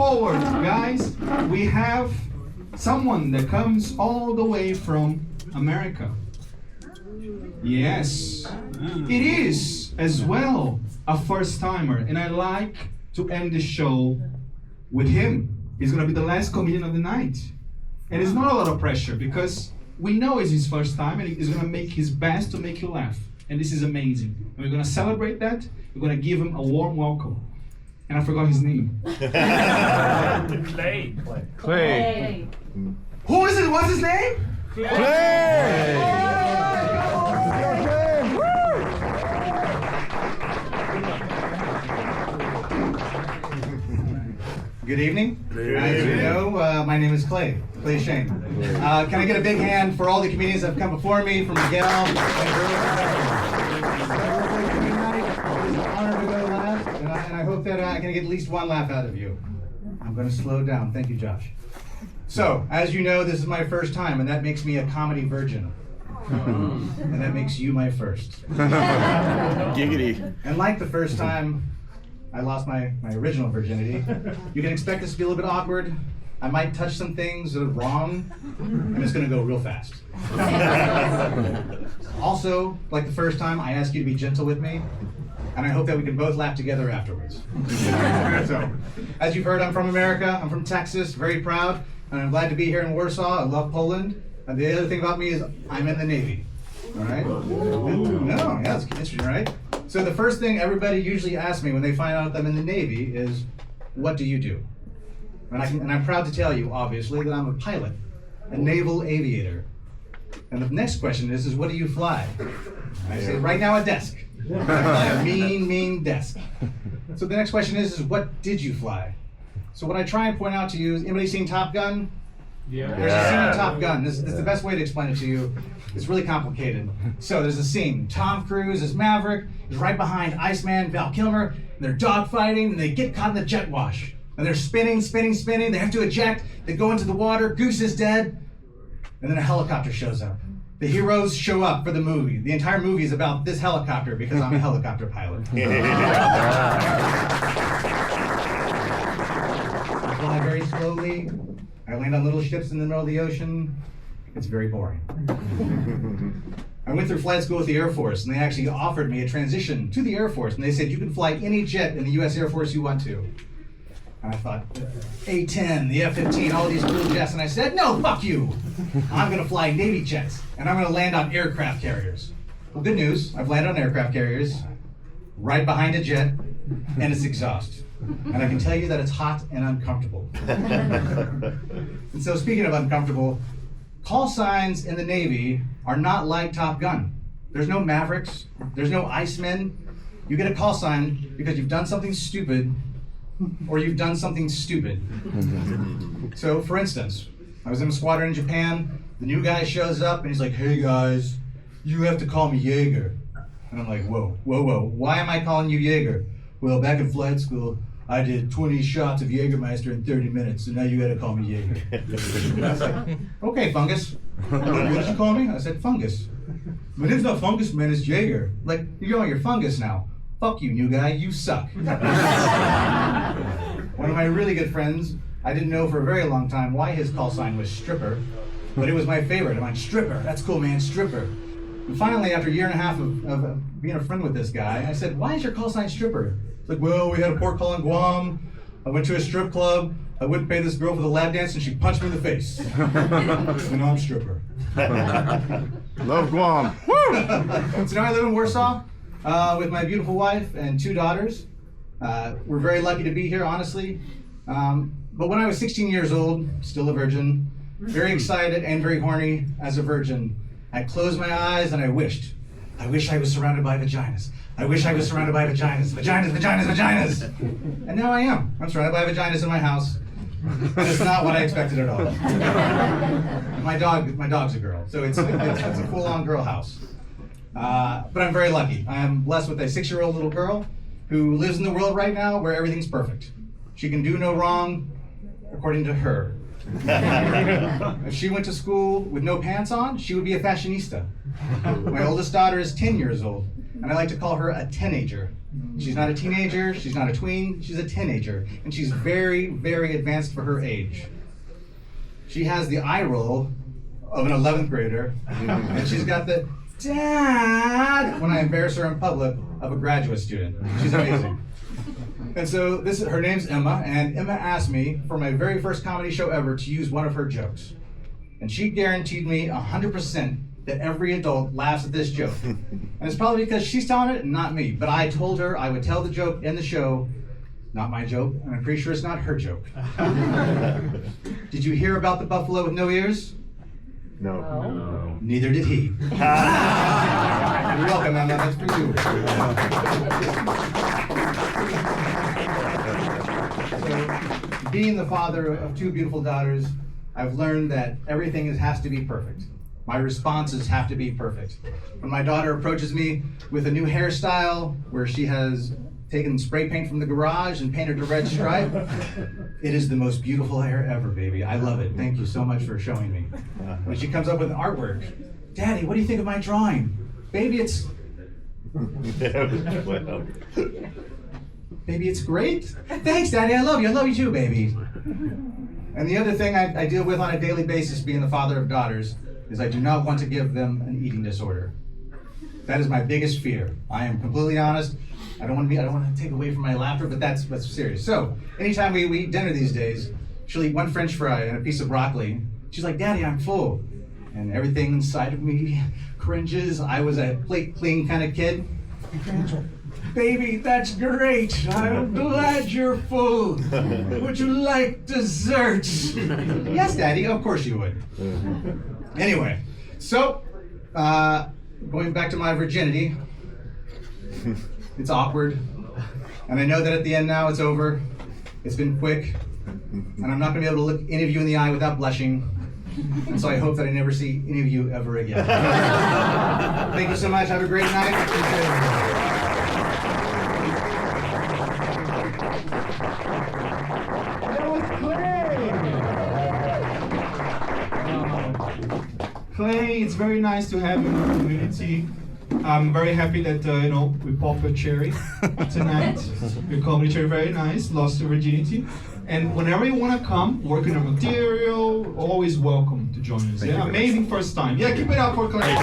forward, guys. We have someone that comes all the way from America. Yes, it is as well a first timer, and I like to end the show with him. He's gonna be the last comedian of the night. And it's not a lot of pressure because we know it's his first time and he's gonna make his best to make you laugh. And this is amazing. And we're gonna celebrate that. We're gonna give him a warm welcome. And I forgot his name. Clay. Clay. Who is it? What's his name? Clay. Good evening. As you know, my name is Clay Shane. Can I get a big hand for all the comedians that have come before me, from Miguel and It's an honor to go last, and I hope that I can get at least one laugh out of you. I'm going to slow down. Thank you, Josh. So, as you know, this is my first time, and that makes me a comedy virgin. And that makes you my first. Giggity. And like the first time I lost my original virginity, you can expect this to be a little bit awkward. I might touch some things that are wrong, and it's gonna go real fast. Also, like the first time, I ask you to be gentle with me, and I hope that we can both laugh together afterwards. So, as you've heard, I'm from America, I'm from Texas, very proud, and I'm glad to be here in Warsaw. I love Poland. And the other thing about me is I'm in the Navy. All right? No, yeah, it's interesting, right? So the first thing everybody usually asks me when they find out that I'm in the Navy is, what do you do? And I'm proud to tell you, obviously, that I'm a pilot, a naval aviator. And the next question is what do you fly? I say, right now, a desk. I fly a mean desk. So the next question is what did you fly? So what I try and point out to you is, anybody seen Top Gun? Yeah. There's a scene in Top Gun. This is the best way to explain it to you. It's really complicated. So there's a scene. Tom Cruise is Maverick, is right behind Iceman, Val Kilmer, and they're dogfighting, and they get caught in the jet wash. And they're spinning. They have to eject. They go into the water. Goose is dead. And then a helicopter shows up. The heroes show up for the movie. The entire movie is about this helicopter because I'm a helicopter pilot. I fly very slowly. I land on little ships in the middle of the ocean. It's very boring. I went through flight school with the Air Force, and they actually offered me a transition to the Air Force, and they said, you can fly any jet in the US Air Force you want to. And I thought, A-10, the F-15, all these cool jets, and I said, no, fuck you. I'm gonna fly Navy jets, and I'm gonna land on aircraft carriers. Well, good news, I've landed on aircraft carriers, right behind a jet, and it's exhaust. And I can tell you that it's hot and uncomfortable. And so speaking of uncomfortable, call signs in the Navy are not like Top Gun. There's no Mavericks, there's no Icemen. You get a call sign because you've done something stupid or you've done something stupid. So for instance, I was in a squadron in Japan, the new guy shows up and he's like, hey guys, you have to call me Jaeger. And I'm like, whoa, why am I calling you Jaeger? Well, back in flight school, I did 20 shots of Jägermeister in 30 minutes, and now you gotta call me Jaeger. And I was like, okay, Fungus. What did you call me? I said, Fungus. My name's not Fungus, man, it's Jaeger. Like, you're Fungus now. Fuck you, new guy, you suck. One of my really good friends, I didn't know for a very long time why his call sign was Stripper, but it was my favorite. I'm like, Stripper, that's cool, man, Stripper. And finally, after a year and a half of being a friend with this guy, I said, why is your call sign Stripper? It's like, well, we had a port call in Guam. I went to a strip club. I wouldn't pay this girl for the lap dance, and she punched me in the face. So now I'm Stripper. Love Guam. Woo! So now I live in Warsaw with my beautiful wife and 2 daughters. We're very lucky to be here, honestly. But when I was 16 years old, still a virgin, very excited and very horny as a virgin, I closed my eyes and I wished I was surrounded by vaginas. I wish I was surrounded by vaginas. Vaginas. And now I am. I'm surrounded by vaginas in my house. It's not what I expected at all. My dog's a girl, so it's a full-on girl house. But I'm very lucky. I am blessed with a 6-year-old little girl who lives in the world right now where everything's perfect. She can do no wrong, according to her. If she went to school with no pants on, she would be a fashionista. My oldest daughter is 10 years old, and I like to call her a teenager. She's not a teenager, she's not a tween, she's a teenager, and she's very, very advanced for her age. She has the eye roll of an 11th grader, and she's got the dad when I embarrass her in public of a graduate student. She's amazing. And so her name's Emma, and Emma asked me for my very first comedy show ever to use one of her jokes. And she guaranteed me 100% that every adult laughs at this joke. And it's probably because she's telling it and not me. But I told her I would tell the joke in the show, not my joke, and I'm pretty sure it's not her joke. Did you hear about the buffalo with no ears? No. Neither did he. You're welcome, Emma. That's for you. So, being the father of two beautiful daughters, I've learned that everything has to be perfect. My responses have to be perfect. When my daughter approaches me with a new hairstyle where she has taken spray paint from the garage and painted a red stripe, it is the most beautiful hair ever, baby. I love it. Thank you so much for showing me. When she comes up with artwork, Daddy, what do you think of my drawing? Baby, it's great. Thanks, Daddy. I love you. I love you too, baby. And the other thing I deal with on a daily basis, being the father of daughters, is I do not want to give them an eating disorder. That is my biggest fear. I am completely honest. I don't want to take away from my laughter, but that's serious. So, anytime we eat dinner these days, she'll eat one French fry and a piece of broccoli. She's like, Daddy, I'm full. And everything inside of me cringes. I was a plate clean kind of kid. Baby, that's great. I'm glad you're full. Would you like dessert? Yes, Daddy, of course you would. Anyway, so, going back to my virginity, it's awkward. And I know that at the end now it's over. It's been quick. And I'm not going to be able to look any of you in the eye without blushing. And so I hope that I never see any of you ever again. Thank you so much. Have a great night. Clay, it's very nice to have you in the community. I'm very happy that we popped your cherry tonight. Your comedy cherry, very nice. Lost your virginity. And whenever you want to come, work on your material, always welcome to join us. Yeah, amazing first time. Yeah, keep it up for Clay.